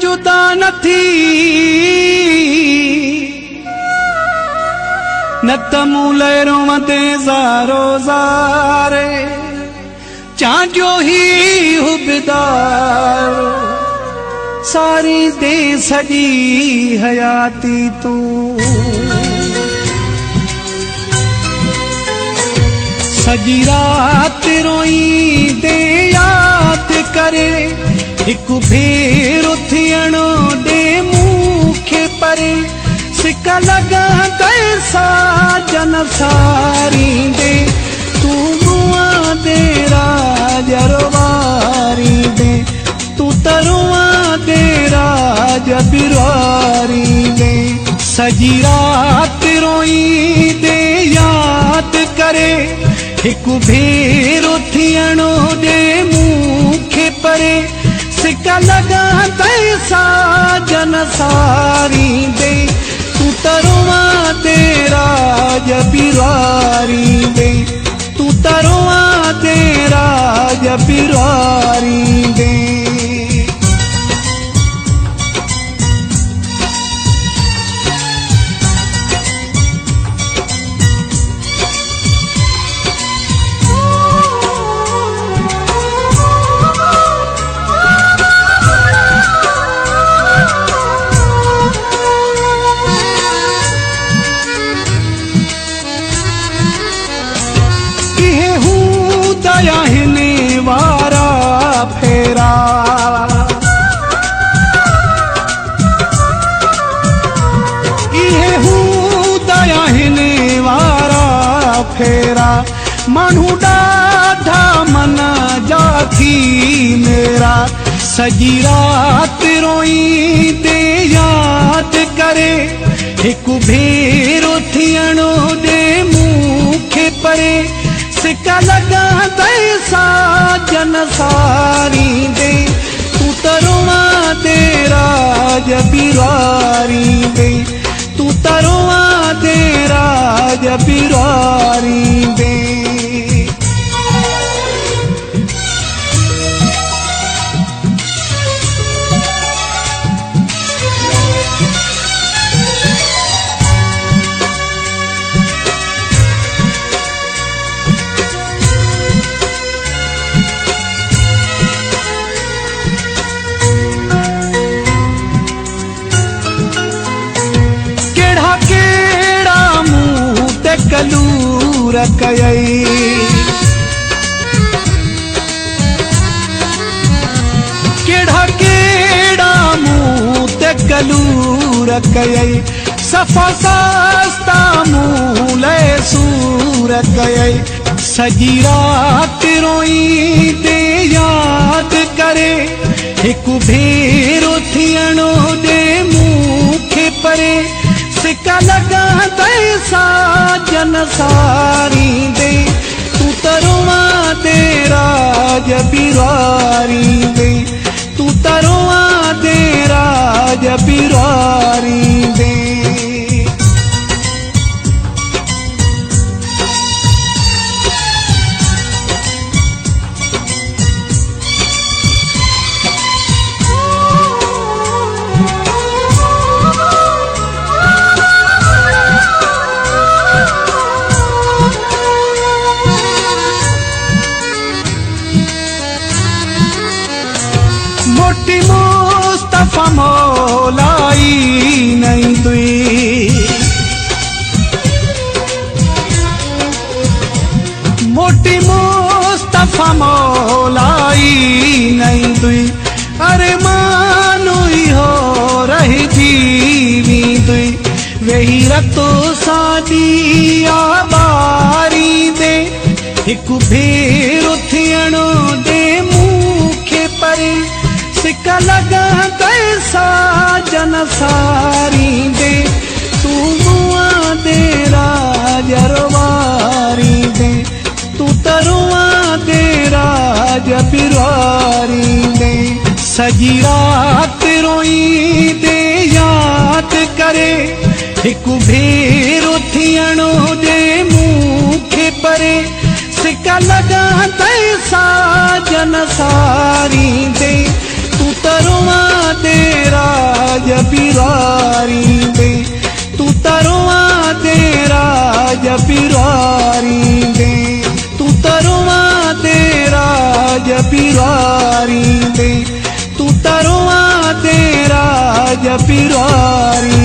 जुदा न थी न तमू लहरों मते ज़ारो ज़ारे चांजो ही हुबदार सारी दे सजी हयाती तू सजी रात रोई दे याद करे एक भेरो थियणो दे मूंखे परे सिका लगा कैसा जन सारी दे तू मुआ दे राजरवारी दे तू तरुआ दे राजबिरवारी दे सजी रात रोई दे याद करे एक भेरो थियणो दे मूंखे परे सिका लगा तैसा जन सारी दे तू तरुआ दे राजबिरवारी दे तू तरुआ दे राजबिरवारी दे वारा फेरा इहे हूँ दया हिने वारा फेरा मानू डाढ़ा मन जाती मेरा सजी रात रोई दे याद करे एक भेरो थियणो दे मूंखे परे सिका लगा तैसा जन सारी दे तू तरुआ दे राजबिरवारी दे तू तरुआ दे राजबिरवारी दे कलूर कयई केड़ा केड़ा मुँह ते कलूर कयई सफा सस्ता मुँह ले सूर कयई सजी रात रोई दे याद करे एक भेरो थियणो दे मूंखे परे सिका लगा तैसा जन सारी दे तू तरुआ दे राजबिरवारी दे तू तरुआ दे राजबिरवारी दे मोटी मुस्तफा मौलाई नहीं दुई मोटी मुस्तफा मौलाई नहीं दुई अरे मानो हो रही जीवी दुई वही रतो सादी आबारी दे एक भेरो थियणो दे मूंखे परे सिका लगा कैसा जन सारी दे तू मुआ दे राजरवारी दे तू तरुआ दे राजबिरवारी दे सजी रात रोई दे याद करे एक भेरो थियणो दे मूंखे परे सिका लगा तैसा जन सारी दे तू तरुआ दे पिरवारी दे तू तरुआ दे राज पिरवारी दे तू तरुआ दे राज पिरवारी